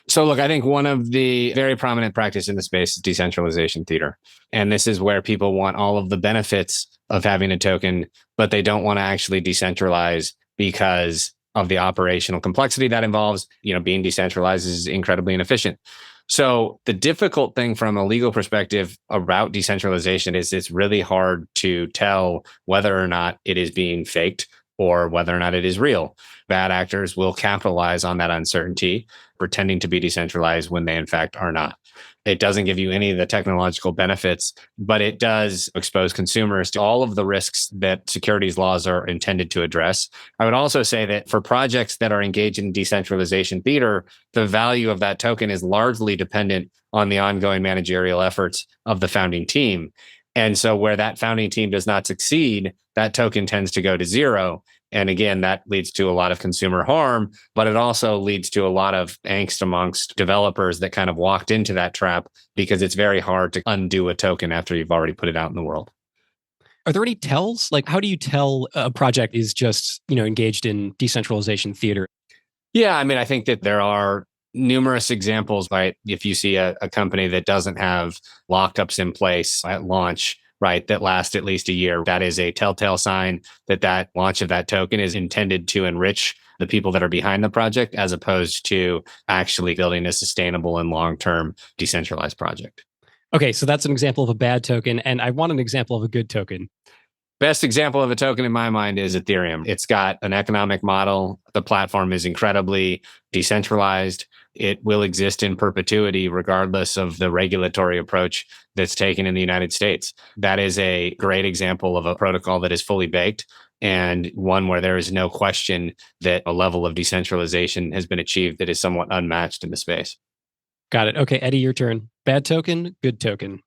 S3: So look, I think one of the very prominent practice in the space is decentralization theater. And this is where people want all of the benefits of having a token, but they don't want to actually decentralize because of the operational complexity that involves. Being decentralized is incredibly inefficient. So the difficult thing from a legal perspective about decentralization is it's really hard to tell whether or not it is being faked or whether or not it is real. Bad actors will capitalize on that uncertainty, pretending to be decentralized when they in fact are not. It doesn't give you any of the technological benefits, but it does expose consumers to all of the risks that securities laws are intended to address. I would also say that for projects that are engaged in decentralization theater, the value of that token is largely dependent on the ongoing managerial efforts of the founding team. And so where that founding team does not succeed, that token tends to go to zero. And again, that leads to a lot of consumer harm, but it also leads to a lot of angst amongst developers that kind of walked into that trap because it's very hard to undo a token after you've already put it out in the world.
S2: Are there any tells? Like, how do you tell a project is just, engaged in decentralization theater?
S3: Yeah, I think that there are numerous examples, right? If you see a company that doesn't have lockups in place at launch, right, that last at least a year, that is a telltale sign that launch of that token is intended to enrich the people that are behind the project, as opposed to actually building a sustainable and long-term decentralized project.
S2: Okay, so that's an example of a bad token, and I want an example of a good token.
S3: Best example of a token in my mind is Ethereum. It's got an economic model. The platform is incredibly decentralized. It will exist in perpetuity, regardless of the regulatory approach that's taken in the United States. That is a great example of a protocol that is fully baked and one where there is no question that a level of decentralization has been achieved that is somewhat unmatched in the space.
S2: Got it. Okay, Eddy, your turn. Bad token, good token.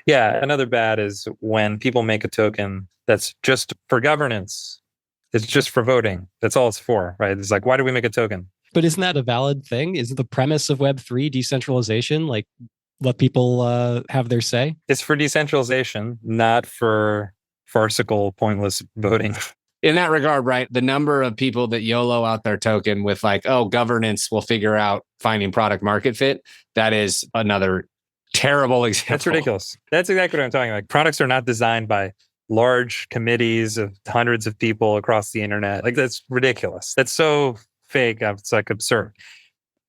S1: Yeah, another bad is when people make a token that's just for governance. It's just for voting. That's all it's for, right? It's like, why do we make a token?
S2: But isn't that a valid thing? Isn't the premise of Web3 decentralization? Like, let people have their say?
S1: It's for decentralization, not for farcical, pointless voting.
S3: In that regard, right, the number of people that YOLO out their token with like, oh, governance will figure out finding product market fit, that is another terrible example.
S1: That's ridiculous. That's exactly what I'm talking about. Products are not designed by large committees of hundreds of people across the internet. Like, that's ridiculous. That's so fake. It's like absurd.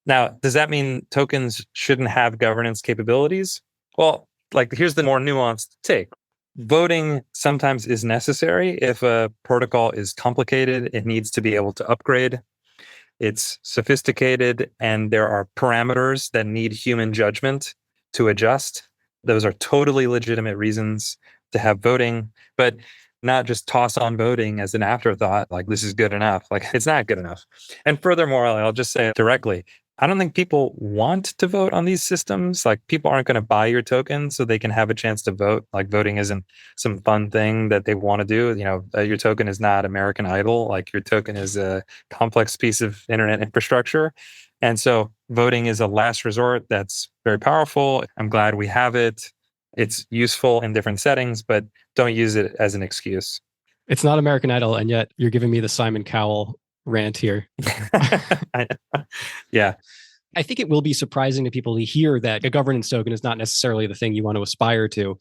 S1: Now, does that mean tokens shouldn't have governance capabilities? Well, here's the more nuanced take. Voting sometimes is necessary if a protocol is complicated. It needs to be able to upgrade. It's sophisticated, and there are parameters that need human judgment to adjust. Those are totally legitimate reasons to have voting. But not just toss on voting as an afterthought, like this is good enough. Like it's not good enough. And furthermore, I'll just say it directly. I don't think people want to vote on these systems. Like people aren't going to buy your token so they can have a chance to vote. Like voting isn't some fun thing that they want to do. Your token is not American Idol. Like your token is a complex piece of internet infrastructure. And so voting is a last resort that's very powerful. I'm glad we have it. It's useful in different settings, but don't use it as an excuse.
S2: It's not American Idol, and yet you're giving me the Simon Cowell rant here.
S1: Yeah.
S2: I think it will be surprising to people to hear that a governance token is not necessarily the thing you want to aspire to.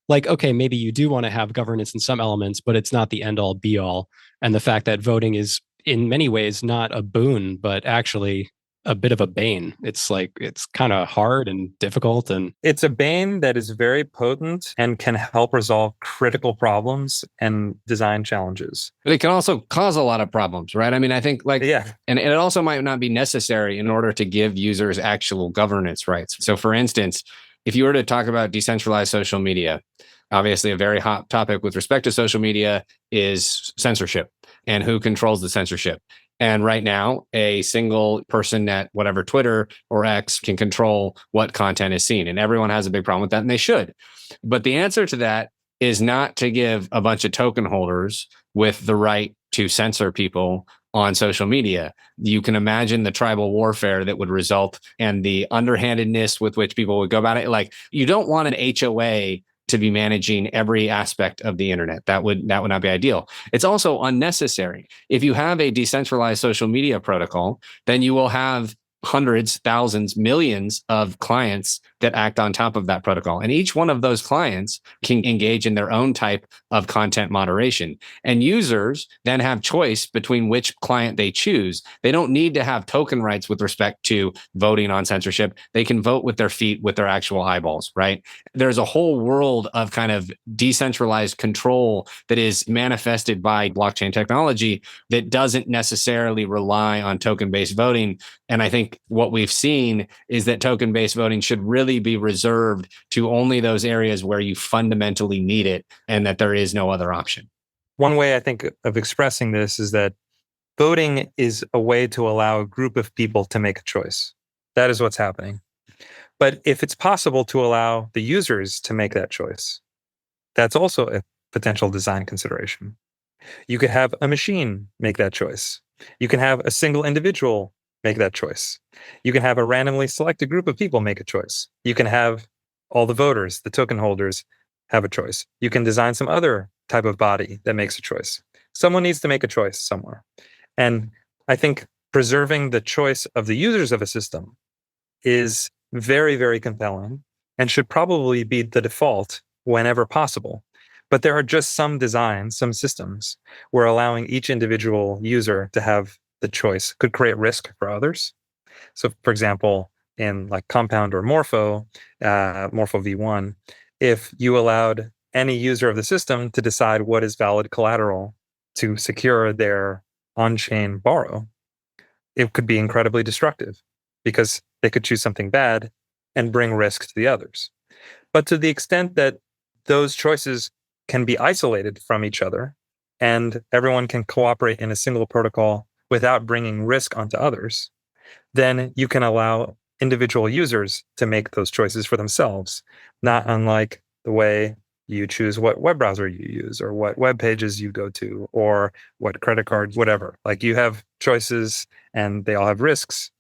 S2: Like, okay, maybe you do want to have governance in some elements, but it's not the end all be all. And the fact that voting is in many ways not a boon, but actually a bit of a bane. It's like, it's kind of hard and difficult. And
S1: it's a bane that is very potent and can help resolve critical problems and design challenges.
S3: But it can also cause a lot of problems, right? I mean, I think
S1: Yeah.
S3: And it also might not be necessary in order to give users actual governance rights. So for instance, if you were to talk about decentralized social media, obviously a very hot topic with respect to social media is censorship and who controls the censorship. And right now, a single person at whatever Twitter or X can control what content is seen. And everyone has a big problem with that, and they should. But the answer to that is not to give a bunch of token holders with the right to censor people on social media. You can imagine the tribal warfare that would result and the underhandedness with which people would go about it. Like, you don't want an HOA to be managing every aspect of the internet. That would not be ideal. It's also unnecessary. If you have a decentralized social media protocol, then you will have hundreds, thousands, millions of clients that act on top of that protocol. And each one of those clients can engage in their own type of content moderation. And users then have choice between which client they choose. They don't need to have token rights with respect to voting on censorship. They can vote with their feet, with their actual eyeballs, right? There's a whole world of kind of decentralized control that is manifested by blockchain technology that doesn't necessarily rely on token-based voting. And I think what we've seen is that token-based voting should really be reserved to only those areas where you fundamentally need it and that there is no other option.
S1: One way I think of expressing this is that voting is a way to allow a group of people to make a choice. That is what's happening. But if it's possible to allow the users to make that choice, that's also a potential design consideration. You could have a machine make that choice. You can have a single individual make that choice. You can have a randomly selected group of people make a choice. You can have all the voters, the token holders, have a choice. You can design some other type of body that makes a choice. Someone needs to make a choice somewhere. And I think preserving the choice of the users of a system is very, very compelling and should probably be the default whenever possible. But there are just some designs, some systems where allowing each individual user to have the choice could create risk for others. So, for example, in like Compound or Morpho V1, if you allowed any user of the system to decide what is valid collateral to secure their on-chain borrow, it could be incredibly destructive because they could choose something bad and bring risk to the others. But to the extent that those choices can be isolated from each other and everyone can cooperate in a single protocol without bringing risk onto others, then you can allow individual users to make those choices for themselves, not unlike the way you choose what web browser you use or what web pages you go to or what credit cards, whatever. Like you have choices and they all have risks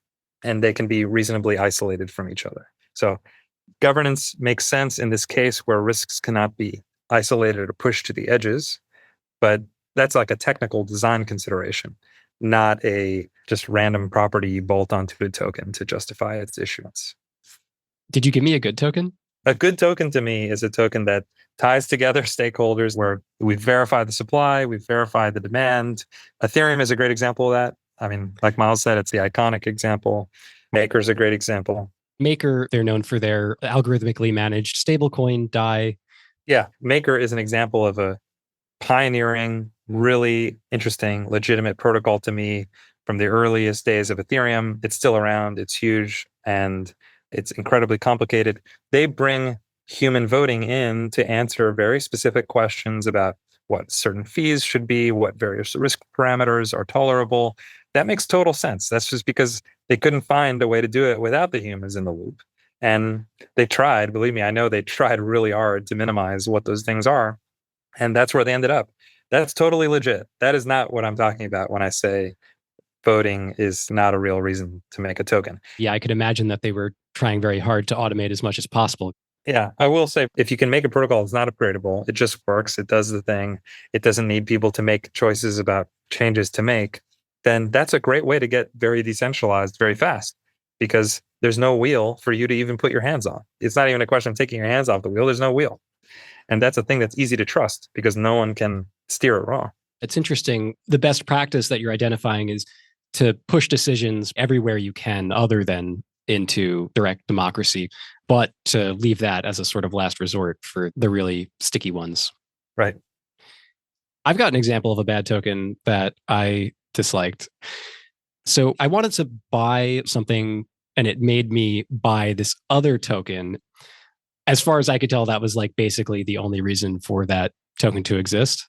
S1: and they can be reasonably isolated from each other. So governance makes sense in this case where risks cannot be isolated or pushed to the edges, but that's like a technical design consideration, not a just random property you bolt onto a token to justify its issuance.
S2: Did you give me a good token?
S1: A good token to me is a token that ties together stakeholders where we've verified the supply, we've verified the demand. Ethereum is a great example of that. I mean, like Miles said, it's the iconic example. Maker is a great example.
S2: Maker, they're known for their algorithmically managed stablecoin DAI.
S1: Yeah, Maker is an example of a pioneering, really interesting, legitimate protocol to me from the earliest days of Ethereum. It's still around, it's huge, and it's incredibly complicated. They bring human voting in to answer very specific questions about what certain fees should be, what various risk parameters are tolerable. That makes total sense. That's just because they couldn't find a way to do it without the humans in the loop. And they tried, believe me, I know they tried really hard to minimize what those things are. And that's where they ended up. That's totally legit. That is not what I'm talking about when I say voting is not a real reason to make a token.
S2: Yeah, I could imagine that they were trying very hard to automate as much as possible.
S1: Yeah, I will say if you can make a protocol that's not upgradable, it just works, it does the thing, it doesn't need people to make choices about changes to make, then that's a great way to get very decentralized very fast because there's no wheel for you to even put your hands on. It's not even a question of taking your hands off the wheel, there's no wheel. And that's a thing that's easy to trust because no one can steer it wrong.
S2: It's interesting. The best practice that you're identifying is to push decisions everywhere you can other than into direct democracy, but to leave that as a sort of last resort for the really sticky ones.
S1: Right.
S2: I've got an example of a bad token that I disliked. So I wanted to buy something and it made me buy this other token. As far as I could tell, that was like basically the only reason for that token to exist.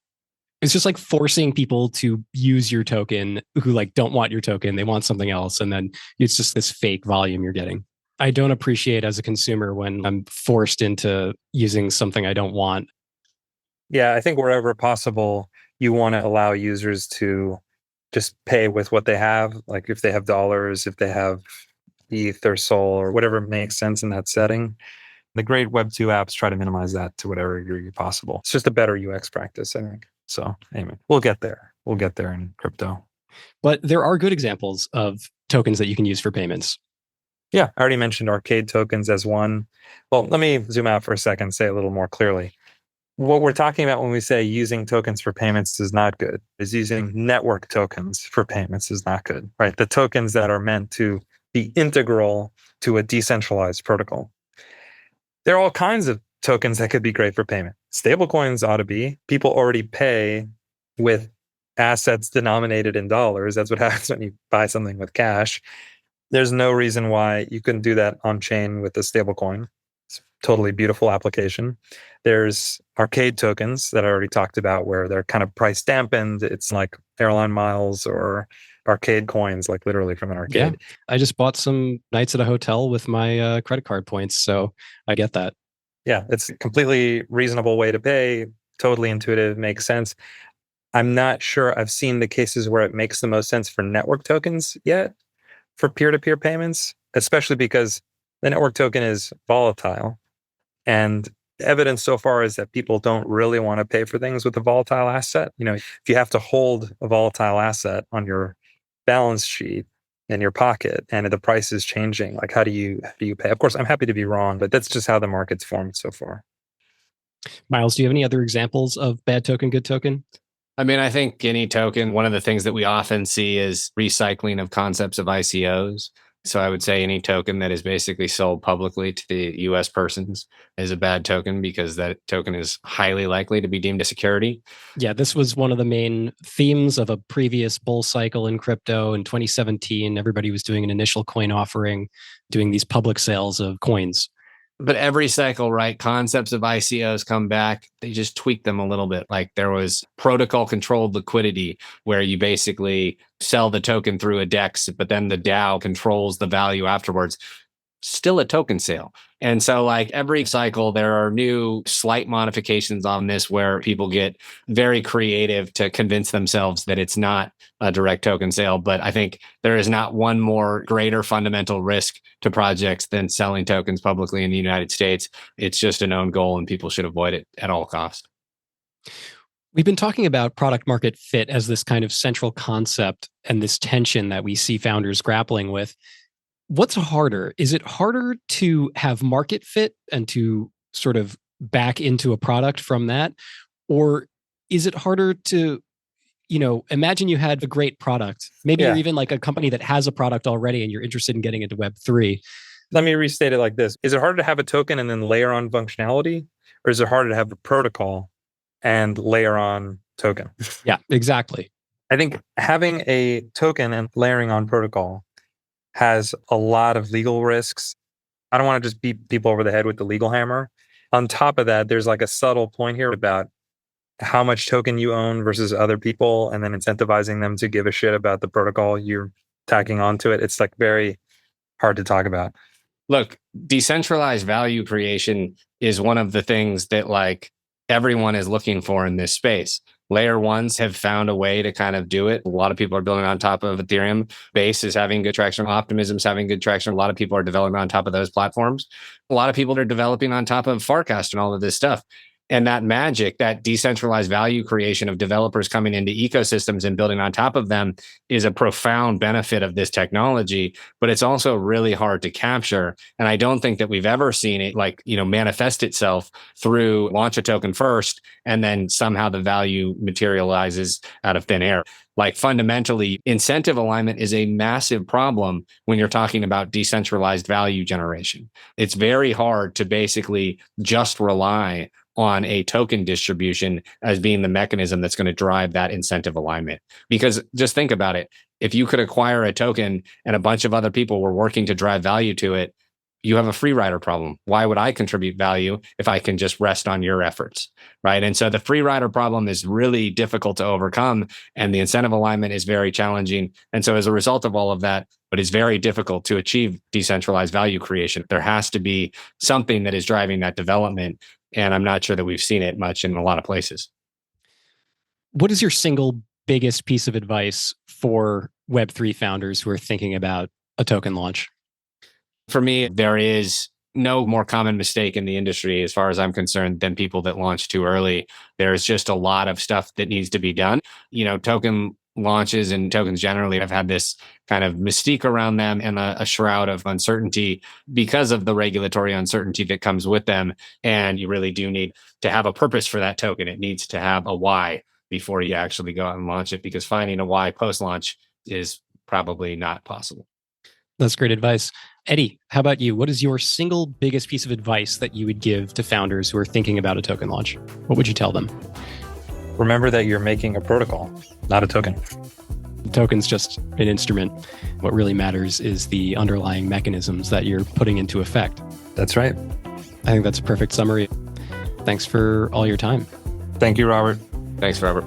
S2: It's just like forcing people to use your token who like don't want your token. They want something else. And then it's just this fake volume you're getting. I don't appreciate as a consumer when I'm forced into using something I don't want.
S1: Yeah, I think wherever possible, you want to allow users to just pay with what they have. Like if they have dollars, if they have ETH or Sol or whatever makes sense in that setting. The great Web2 apps try to minimize that to whatever degree possible. It's just a better UX practice, I think. So anyway, we'll get there. We'll get there in crypto.
S2: But there are good examples of tokens that you can use for payments.
S1: Yeah, I already mentioned arcade tokens as one. Well, let me zoom out for a second and say a little more clearly. What we're talking about when we say using tokens for payments is not good, is using network tokens for payments is not good, right? The tokens that are meant to be integral to a decentralized protocol. There are all kinds of tokens that could be great for payment. Stablecoins ought to be. People already pay with assets denominated in dollars. That's what happens when you buy something with cash. There's no reason why you couldn't do that on chain with a stablecoin. It's a totally beautiful application. There's arcade tokens that I already talked about where they're kind of price dampened. It's like airline miles or arcade coins, like literally from an arcade.
S2: Yeah, I just bought some nights at a hotel with my credit card points. So I get that.
S1: Yeah, it's a completely reasonable way to pay, totally intuitive, makes sense. I'm not sure I've seen the cases where it makes the most sense for network tokens yet for peer-to-peer payments, especially because the network token is volatile. And the evidence so far is that people don't really want to pay for things with a volatile asset. You know, if you have to hold a volatile asset on your balance sheet in your pocket and the price is changing, like how do you pay? Of course, I'm happy to be wrong, but that's just how the market's formed so far.
S2: Miles, do you have any other examples of bad token, good token?
S3: I mean, I think any token, one of the things that we often see is recycling of concepts of ICOs. So I would say any token that is basically sold publicly to the US persons is a bad token because that token is highly likely to be deemed a security.
S2: Yeah, this was one of the main themes of a previous bull cycle in crypto in 2017. Everybody was doing an initial coin offering, doing these public sales of coins.
S3: But every cycle, right, concepts of ICOs come back. They just tweak them a little bit. Like there was protocol controlled liquidity where you basically sell the token through a DEX, but then the DAO controls the value afterwards. Still a token sale. And so like every cycle, there are new slight modifications on this where people get very creative to convince themselves that it's not a direct token sale. But I think there is not one more greater fundamental risk to projects than selling tokens publicly in the United States. It's just a known goal and people should avoid it at all costs.
S2: We've been talking about product market fit as this kind of central concept and this tension that we see founders grappling with. What's harder? Is it harder to have market fit and to sort of back into a product from that? Or is it harder to, imagine you had a great product. Maybe you're even like a company that has a product already and you're interested in getting into Web3.
S1: Let me restate it like this. Is it harder to have a token and then layer on functionality? Or is it harder to have a protocol and layer on token?
S2: Yeah, exactly.
S1: I think having a token and layering on protocol has a lot of legal risks. I don't want to just beat people over the head with the legal hammer. On top of that, there's like a subtle point here about how much token you own versus other people, and then incentivizing them to give a shit about the protocol you're tacking onto it. It's like very hard to talk about.
S3: Look, decentralized value creation is one of the things that like everyone is looking for in this space. Layer ones have found a way to kind of do it. A lot of people are building on top of Ethereum. Base is having good traction. Optimism's having good traction. A lot of people are developing on top of those platforms. A lot of people are developing on top of Farcast and all of this stuff. And that magic, that decentralized value creation of developers coming into ecosystems and building on top of them is a profound benefit of this technology, but it's also really hard to capture. And I don't think that we've ever seen it like, manifest itself through launch a token first, and then somehow the value materializes out of thin air. Like fundamentally, incentive alignment is a massive problem when you're talking about decentralized value generation. It's very hard to basically just rely on a token distribution as being the mechanism that's going to drive that incentive alignment. Because just think about it. If you could acquire a token and a bunch of other people were working to drive value to it, you have a free rider problem. Why would I contribute value if I can just rest on your efforts, right? And so the free rider problem is really difficult to overcome, and the incentive alignment is very challenging. And so as a result of all of that, but it's very difficult to achieve decentralized value creation. There has to be something that is driving that development. And I'm not sure that we've seen it much in a lot of places.
S2: What is your single biggest piece of advice for Web3 founders who are thinking about a token launch?
S3: For me, there is no more common mistake in the industry, as far as I'm concerned, than people that launch too early. There's just a lot of stuff that needs to be done. Token launches and tokens generally have had this kind of mystique around them and a shroud of uncertainty because of the regulatory uncertainty that comes with them. And you really do need to have a purpose for that token. It needs to have a why before you actually go out and launch it, because finding a why post-launch is probably not possible.
S2: That's great advice. Eddy, how about you? What is your single biggest piece of advice that you would give to founders who are thinking about a token launch? What would you tell them?
S1: Remember that you're making a protocol, not a token.
S2: The token's just an instrument. What really matters is the underlying mechanisms that you're putting into effect.
S1: That's right.
S2: I think that's a perfect summary. Thanks for all your time.
S1: Thank you, Robert.
S3: Thanks, Robert.